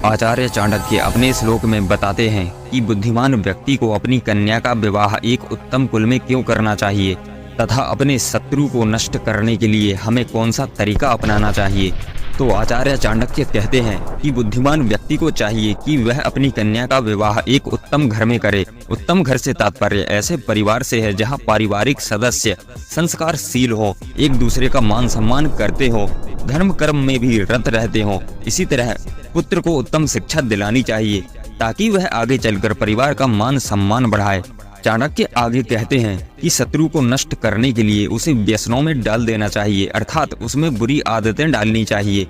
आचार्य चाणक्य अपने श्लोक में बताते हैं कि बुद्धिमान व्यक्ति को अपनी कन्या का विवाह एक उत्तम कुल में क्यों करना चाहिए तथा अपने शत्रु को नष्ट करने के लिए हमें कौन सा तरीका अपनाना चाहिए। तो आचार्य चाणक्य कहते हैं कि बुद्धिमान व्यक्ति को चाहिए कि वह अपनी कन्या का विवाह एक उत्तम घर में करे। उत्तम घर से तात्पर्य ऐसे परिवार से है जहां पारिवारिक सदस्य संस्कारशील हो, एक दूसरे का मान सम्मान करते हो, धर्म कर्म में भी रत रहते हो। इसी तरह पुत्र को उत्तम शिक्षा दिलानी चाहिए ताकि वह आगे चलकर परिवार का मान सम्मान बढ़ाए। चाणक्य आगे कहते हैं कि शत्रु को नष्ट करने के लिए उसे व्यसनों में डाल देना चाहिए, अर्थात उसमें बुरी आदतें डालनी चाहिए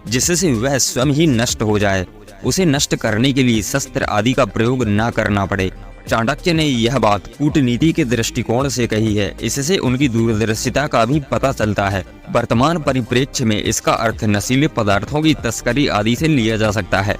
जिससे वह स्वयं ही नष्ट हो जाए। उसे नष्ट करने के लिए शस्त्र आदि का प्रयोग न करना पड़े। चाणक्य ने यह बात कूटनीति के दृष्टिकोण से कही है। इससे उनकी दूरदर्शिता का भी पता चलता है। वर्तमान परिप्रेक्ष्य में इसका अर्थ नशीले पदार्थों की तस्करी आदि से लिया जा सकता है।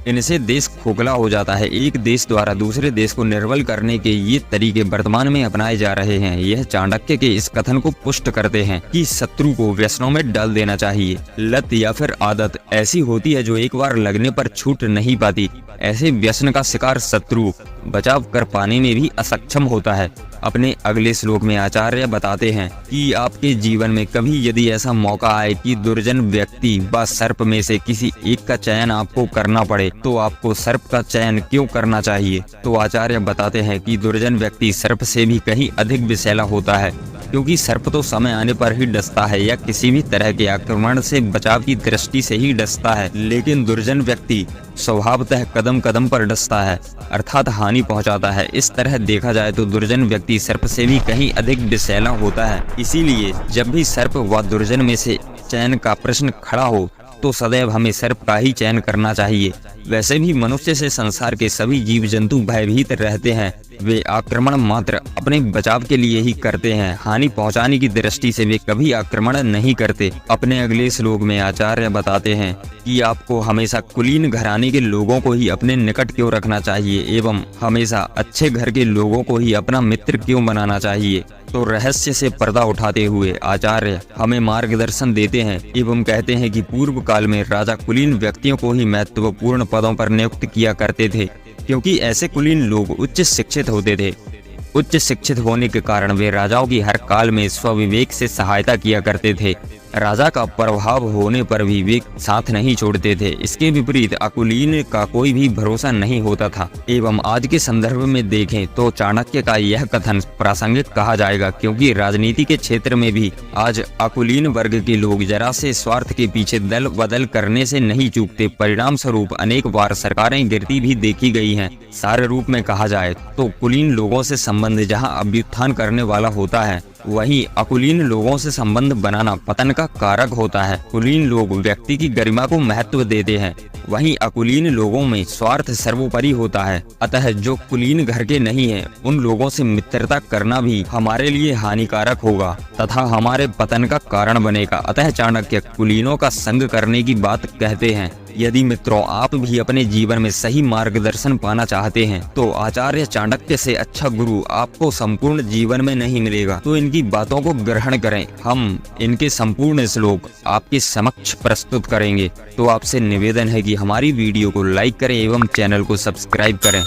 इनसे देश खोखला हो जाता है। एक देश द्वारा दूसरे देश को निर्बल करने के ये तरीके वर्तमान में अपनाए जा रहे हैं। यह चाणक्य के इस कथन को पुष्ट करते हैं कि शत्रु को व्यसनों में डाल देना चाहिए। लत या फिर आदत ऐसी होती है जो एक बार लगने पर छूट नहीं पाती। ऐसे व्यसन का शिकार शत्रु बचाव कर पाने में भी असक्षम होता है। अपने अगले श्लोक में आचार्य बताते हैं कि आपके जीवन में कभी यदि ऐसा मौका आए कि दुर्जन व्यक्ति व सर्प में से किसी एक का चयन आपको करना पड़े तो आपको सर्प का चयन क्यों करना चाहिए। तो आचार्य बताते हैं कि दुर्जन व्यक्ति सर्प से भी कहीं अधिक विषैला होता है, क्योंकि सर्प तो समय आने पर ही डसता है या किसी भी तरह के आक्रमण से बचाव की दृष्टि से ही डसता है, लेकिन दुर्जन व्यक्ति स्वभावतः कदम कदम पर डसता है, अर्थात हानि पहुंचाता है। इस तरह देखा जाए तो दुर्जन व्यक्ति सर्प से भी कहीं अधिक विषैला होता है। इसीलिए जब भी सर्प व दुर्जन में से चयन का प्रश्न खड़ा हो तो सदैव हमें सर्प का ही चयन करना चाहिए। वैसे भी मनुष्य से संसार के सभी जीव जंतु भयभीत रहते हैं। वे आक्रमण मात्र अपने बचाव के लिए ही करते हैं, हानि पहुंचाने की दृष्टि से वे कभी आक्रमण नहीं करते। अपने अगले श्लोक में आचार्य बताते हैं कि आपको हमेशा कुलीन घराने के लोगों को ही अपने निकट क्यों रखना चाहिए एवं हमेशा अच्छे घर के लोगों को ही अपना मित्र क्यों बनाना चाहिए। तो रहस्य से पर्दा उठाते हुए आचार्य हमें मार्गदर्शन देते हैं एवं कहते हैं कि पूर्व काल में राजा कुलीन व्यक्तियों को ही महत्वपूर्ण पदों पर नियुक्त किया करते थे, क्योंकि ऐसे कुलीन लोग उच्च शिक्षित होते थे। उच्च शिक्षित होने के कारण वे राजाओं की हर काल में स्वविवेक से सहायता किया करते थे। राजा का प्रभाव होने पर भी वे साथ नहीं छोड़ते थे। इसके विपरीत अकुलीन का कोई भी भरोसा नहीं होता था। एवं आज के संदर्भ में देखें तो चाणक्य का यह कथन प्रासंगिक कहा जाएगा, क्योंकि राजनीति के क्षेत्र में भी आज अकुलीन वर्ग के लोग जरा से स्वार्थ के पीछे दल बदल करने से नहीं चूकते। परिणाम स्वरूप अनेक बार सरकारें गिरती भी देखी गई हैं। सारे रूप में कहा जाए तो कुलीन लोगों से संबंध जहां अभ्युत्थान करने वाला होता है, वहीं अकुलीन लोगों से संबंध बनाना पतन का कारक होता है। कुलीन लोग व्यक्ति की गरिमा को महत्व देते हैं, वहीं अकुलीन लोगों में स्वार्थ सर्वोपरि होता है। अतः जो कुलीन घर के नहीं है उन लोगों से मित्रता करना भी हमारे लिए हानिकारक होगा तथा हमारे पतन का कारण बनेगा। अतः चाणक्य कुलीनों का संग करने की बात कहते हैं। यदि मित्रों आप भी अपने जीवन में सही मार्गदर्शन पाना चाहते हैं तो आचार्य चाणक्य से अच्छा गुरु आपको संपूर्ण जीवन में नहीं मिलेगा। तो इनकी बातों को ग्रहण करें। हम इनके संपूर्ण श्लोक आपके समक्ष प्रस्तुत करेंगे। तो आपसे निवेदन है कि हमारी वीडियो को लाइक करें एवं चैनल को सब्सक्राइब करें।